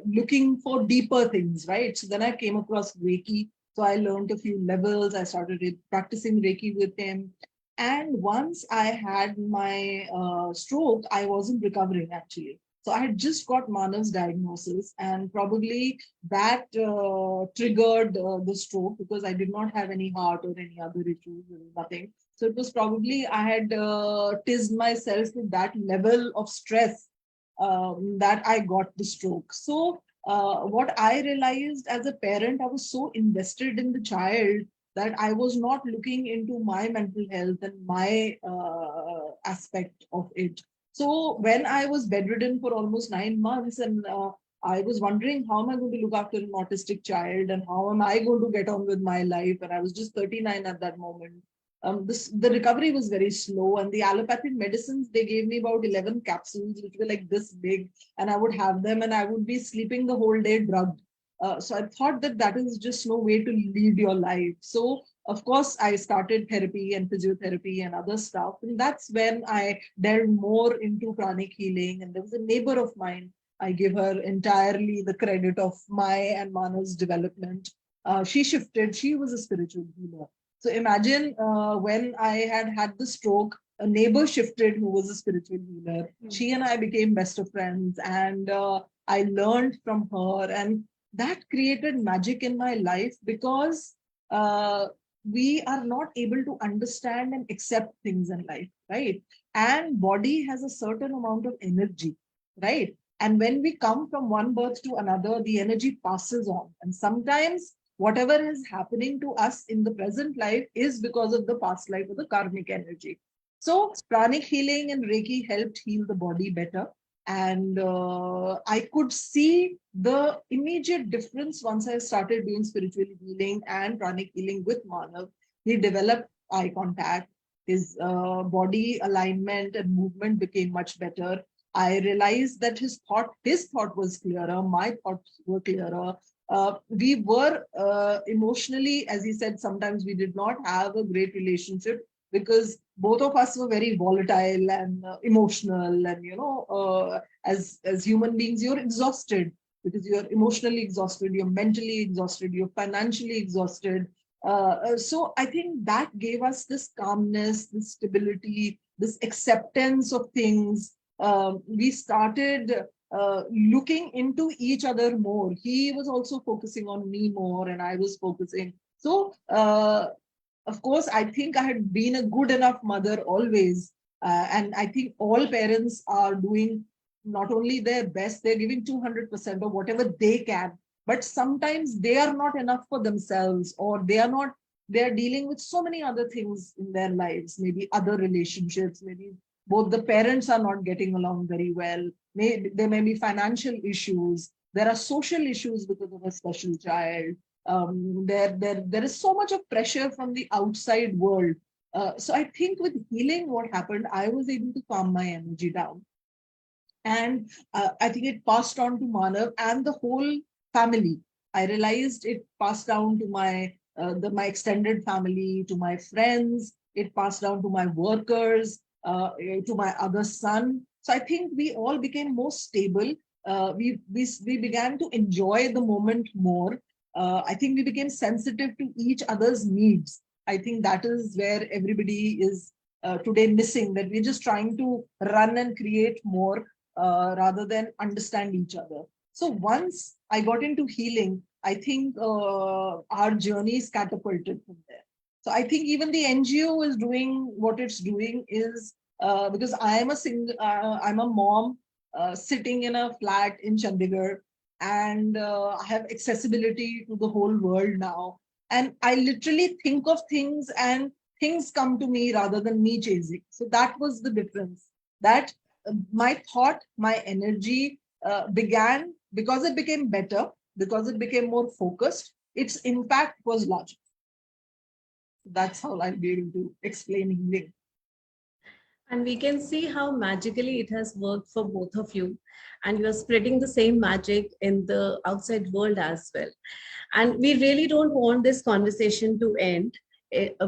looking for deeper things, right? So then I came across Reiki. So I learned a few levels. I started practicing Reiki with him. And once I had my stroke, I wasn't recovering actually. So I had just got Manav's diagnosis, and probably that triggered the stroke, because I did not have any heart or any other issues, nothing. So it was probably I had teased myself to that level of stress that I got the stroke. So what I realized as a parent, I was so invested in the child that I was not looking into my mental health and my aspect of it. So when I was bedridden for almost 9 months, and I was wondering, how am I going to look after an autistic child and how am I going to get on with my life? And I was just 39 at that moment. The recovery was very slow, and the allopathic medicines, they gave me about 11 capsules, which were like this big, and I would have them and I would be sleeping the whole day drugged. So I thought that that is just no way to lead your life. So of course, I started therapy and physiotherapy and other stuff. And that's when I delved more into pranic healing. And there was a neighbor of mine. I give her entirely the credit of my and Manav's development. She shifted. She was a spiritual healer. So imagine when I had the stroke, a neighbor shifted who was a spiritual healer. She and I became best of friends, and I learned from her. And that created magic in my life, because we are not able to understand and accept things in life, right? And body has a certain amount of energy, right? And when we come from one birth to another, the energy passes on. And sometimes whatever is happening to us in the present life is because of the past life or the karmic energy. So pranic healing and Reiki helped heal the body better. And I could see the immediate difference once I started doing spiritual healing and pranic healing with Manav. He developed eye contact, his body alignment and movement became much better. I realized that his thought was clearer, my thoughts were clearer. We were emotionally, as he said, sometimes we did not have a great relationship, because both of us were very volatile and emotional, and as human beings, you're exhausted, because you're emotionally exhausted, you're mentally exhausted, you're financially exhausted. So I think that gave us this calmness, this stability, this acceptance of things. We started looking into each other more. He was also focusing on me more, and I was focusing. So of course, I think I had been a good enough mother always. And I think all parents are doing not only their best, they're giving 200% of whatever they can. But sometimes they are not enough for themselves, or they're dealing with so many other things in their lives, maybe other relationships, maybe both the parents are not getting along very well. There may be financial issues. There are social issues because of a special child. There is so much of pressure from the outside world. So I think with healing, what happened, I was able to calm my energy down. And I think it passed on to Manav and the whole family. I realized it passed down to my extended family, to my friends. It passed down to my workers, to my other son. So I think we all became more stable. We began to enjoy the moment more. I think we became sensitive to each other's needs. I think that is where everybody is today missing, that we're just trying to run and create more rather than understand each other. So once I got into healing, I think our journey is catapulted from there. So I think even the NGO is doing what it's doing is because I am I'm a mom sitting in a flat in Chandigarh, and I have accessibility to the whole world now. And I literally think of things and things come to me rather than me chasing. So that was the difference. That my thought, my energy began because it became better, because it became more focused. Its impact was larger. That's how I'll be able to explain healing. And we can see how magically it has worked for both of you. And you are spreading the same magic in the outside world as well. And we really don't want this conversation to end.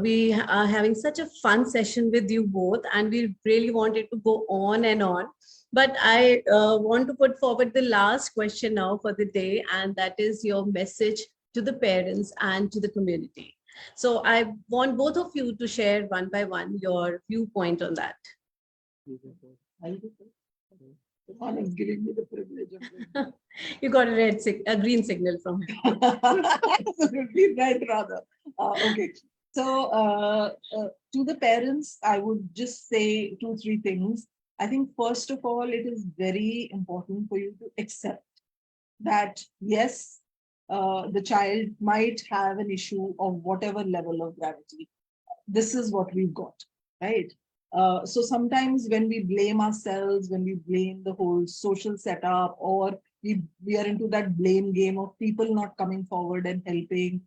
We are having such a fun session with you both, and we really want it to go on and on. But I want to put forward the last question now for the day, and that is your message to the parents and to the community. So I want both of you to share one by one your viewpoint on that. One is giving me the privilege of You got a green signal from him. absolutely red rather. Okay. So to the parents, I would just say 2, 3 things. I think first of all, it is very important for you to accept that yes, the child might have an issue of whatever level of gravity. This is what we've got, right? So sometimes when we blame ourselves, when we blame the whole social setup, or we are into that blame game of people not coming forward and helping,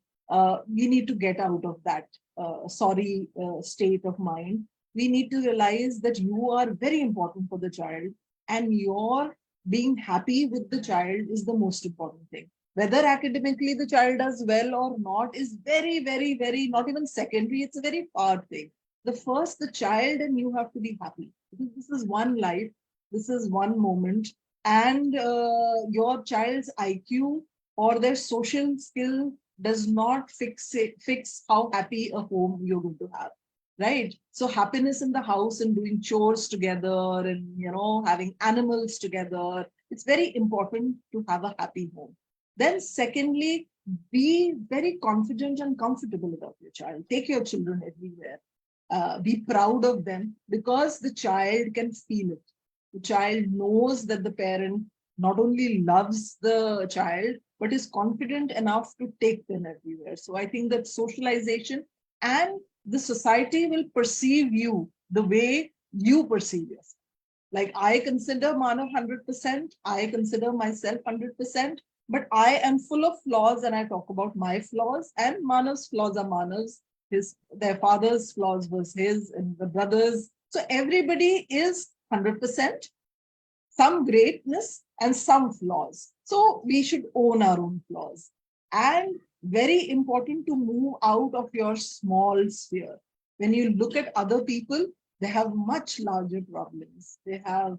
we need to get out of that sorry state of mind. We need to realize that you are very important for the child, and your being happy with the child is the most important thing. Whether academically the child does well or not is very, very, very not even secondary. It's a very far thing. The first, the child and you have to be happy, because this is one life, this is one moment, and your child's IQ or their social skill does not fix how happy a home you're going to have, right? So happiness in the house and doing chores together and having animals together, it's very important to have a happy home. Then secondly, be very confident and comfortable about your child. Take your children everywhere. Be proud of them, because the child can feel it. The child knows that the parent not only loves the child, but is confident enough to take them everywhere. So I think that socialization and the society will perceive you the way you perceive yourself. Like I consider Manav 100%, I consider myself 100%, but I am full of flaws and I talk about my flaws, and Manav's flaws are Manav's. Their father's flaws was his, and the brothers. So everybody is 100%, some greatness and some flaws. So we should own our own flaws. And very important to move out of your small sphere. When you look at other people, they have much larger problems. They have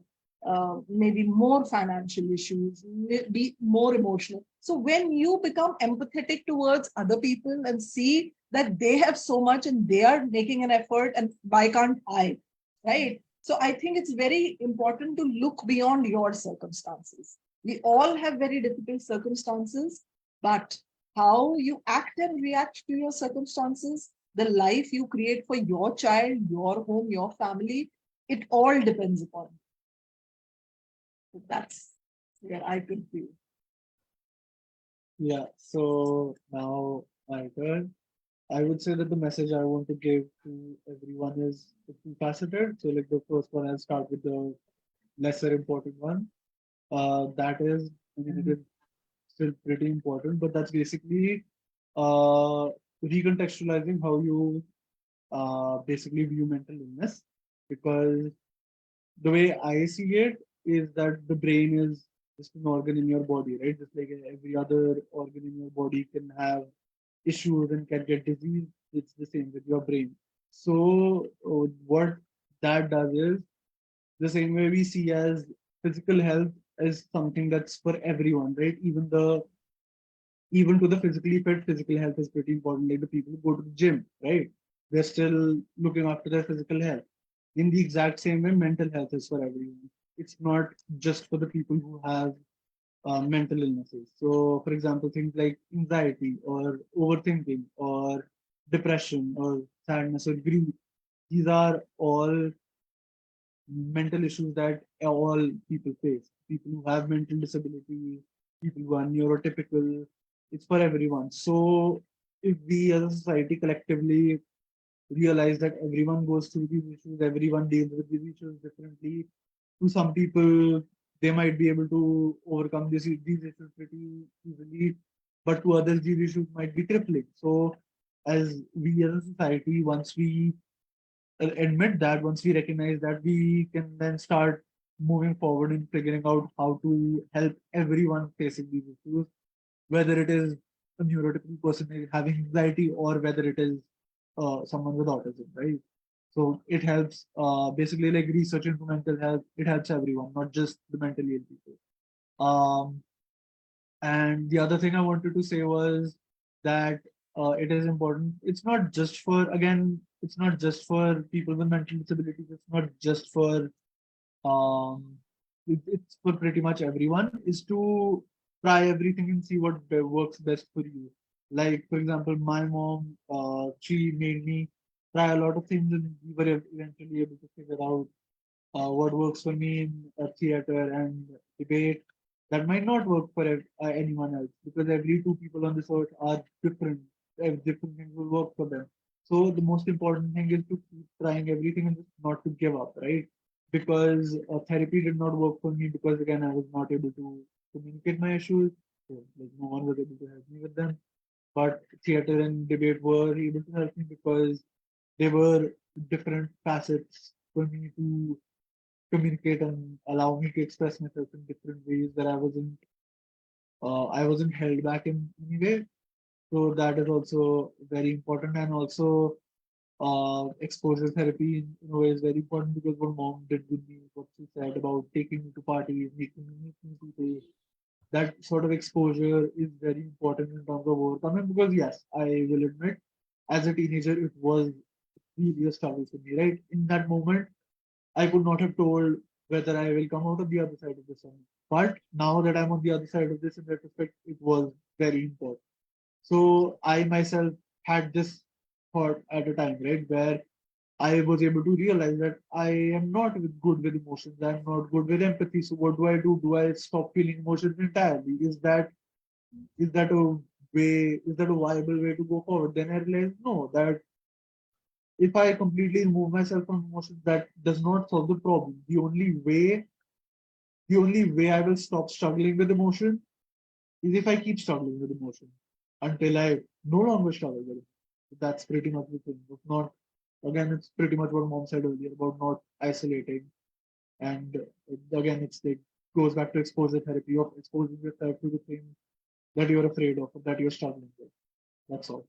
maybe more financial issues, maybe more emotional. So when you become empathetic towards other people and see that they have so much and they are making an effort, and why can't I, right? So I think it's very important to look beyond your circumstances. We all have very difficult circumstances, but how you act and react to your circumstances, the life you create for your child, your home, your family, it all depends upon you. So that's where I could feel. Yeah, so now my turn. I would say that the message I want to give to everyone is two-faceted. So, like the first one, I'll start with the lesser important one. That is, I mean, it is still pretty important, but that's basically recontextualizing how you basically view mental illness. Because the way I see it is that the brain is just an organ in your body, right? Just like every other organ in your body can have issues and can get disease. It's the same with your brain. So what that does is the same way we see as physical health as something that's for everyone, right? Even to the physically fit, physical health is pretty important. Like the people who go to the gym, right? They're still looking after their physical health. In the exact same way, mental health is for everyone. It's not just for the people who have mental illnesses. So, for example, things like anxiety or overthinking or depression or sadness or grief, these are all mental issues that all people face. People who have mental disability, people who are neurotypical, it's for everyone. So, if we as a society collectively realize that everyone goes through these issues, everyone deals with these issues differently, to some people, they might be able to overcome these issues pretty easily, but to others, these issues might be crippling. So, as we as a society, once we admit that, once we recognize that, we can then start moving forward in figuring out how to help everyone facing these issues, whether it is a neurotypical person having anxiety or whether it is someone with autism, right? So it helps basically like research into mental health. It helps everyone, not just the mentally ill people. Um, and the other thing I wanted to say was that it is important. It's not just for, again, it's not just for people with mental disabilities. It's not just for, um, it's for pretty much everyone, is to try everything and see what works best for you. Like, for example, my mom, she made me try a lot of things and we were eventually able to figure out what works for me in theater and debate that might not work for anyone else, because every two people on this earth are different. Different things will work for them. So the most important thing is to keep trying everything and just not to give up, right? Because therapy did not work for me because again I was not able to communicate my issues. So, like no one was able to help me with them. But theater and debate were able to help me because they were different facets for me to communicate and allow me to express myself in different ways that I wasn't held back in any way. So that is also very important, and also exposure therapy in a way is very important because what mom did with me, what she said about taking me to parties, making me meet new people, that sort of exposure is very important in terms of overcoming. Because yes, I will admit, as a teenager, it was really a struggle for me. Right in that moment, I could not have told whether I will come out of the other side of the sun. But now that I'm on the other side of this, in retrospect, it was very important. So I myself had this thought at a time, right, where I was able to realize that I am not good with emotions. I'm not good with empathy. So what do I do? Do I stop feeling emotions entirely? Is that a way? Is that a viable way to go forward? Then I realized no, that if I completely remove myself from emotions, that does not solve the problem. The only way I will stop struggling with emotion is if I keep struggling with emotion until I no longer struggle with it. That's pretty much the thing. If not, again, it's pretty much what mom said earlier about not isolating. And again, it's like goes back to exposure therapy of exposing yourself to the things that you're afraid of or that you're struggling with. That's all.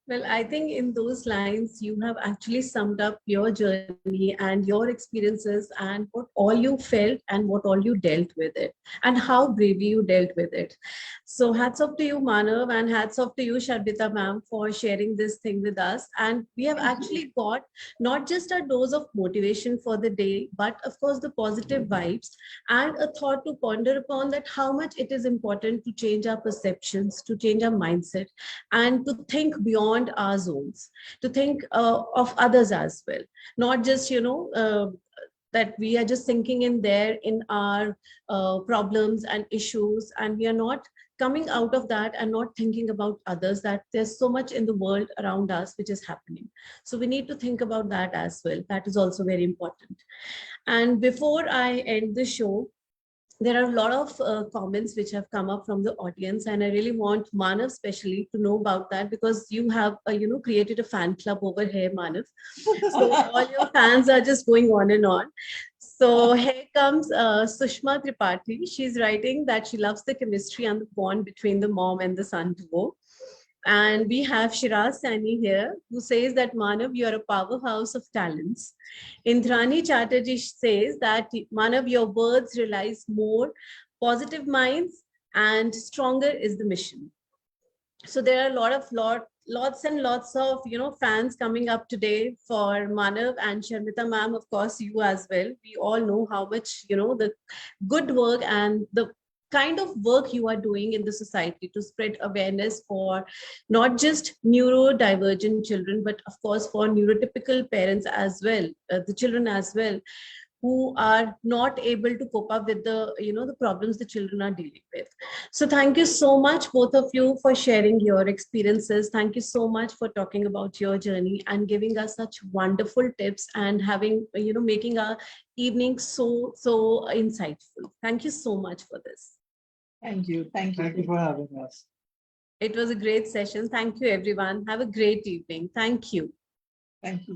Well, I think in those lines, you have actually summed up your journey and your experiences and what all you felt and what all you dealt with it and how bravely you dealt with it. So hats off to you, Manav, and hats off to you, Sharbita ma'am, for sharing this thing with us. And we have Thank you. actually got not just a dose of motivation for the day, but of course the positive vibes and a thought to ponder upon that how much it is important to change our perceptions, to change our mindset, and to think beyond our zones, to think of others as well, not just that we are just thinking in there in our problems and issues, and we are not coming out of that and not thinking about others, that there's so much in the world around us which is happening. So we need to think about that as well. That is also very important. And before I end the show, there are a lot of comments which have come up from the audience, and I really want Manav especially to know about that, because you have created a fan club over here, Manav. So all your fans are just going on and on. So here comes Sushma Tripathi. She's writing that she loves the chemistry and the bond between the mom and the son duo. And we have Shiraz Sani here, who says that Manav, you're a powerhouse of talents. Indrani Chatterjee says that Manav, your words realize more positive minds and stronger is the mission. So there are a lots and lots of fans coming up today for Manav and Sharmita ma'am, of course you as well. We all know how much the good work and the kind of work you are doing in the society to spread awareness for not just neurodivergent children, but of course for neurotypical parents as well, the children as well, who are not able to cope up with the problems the children are dealing with. So thank you so much, both of you, for sharing your experiences. Thank you so much for talking about your journey and giving us such wonderful tips and having making our evening so insightful. Thank you so much for this. Thank you. Thank you for having us. It was a great session. Thank you, everyone. Have a great evening. Thank you. Thank you.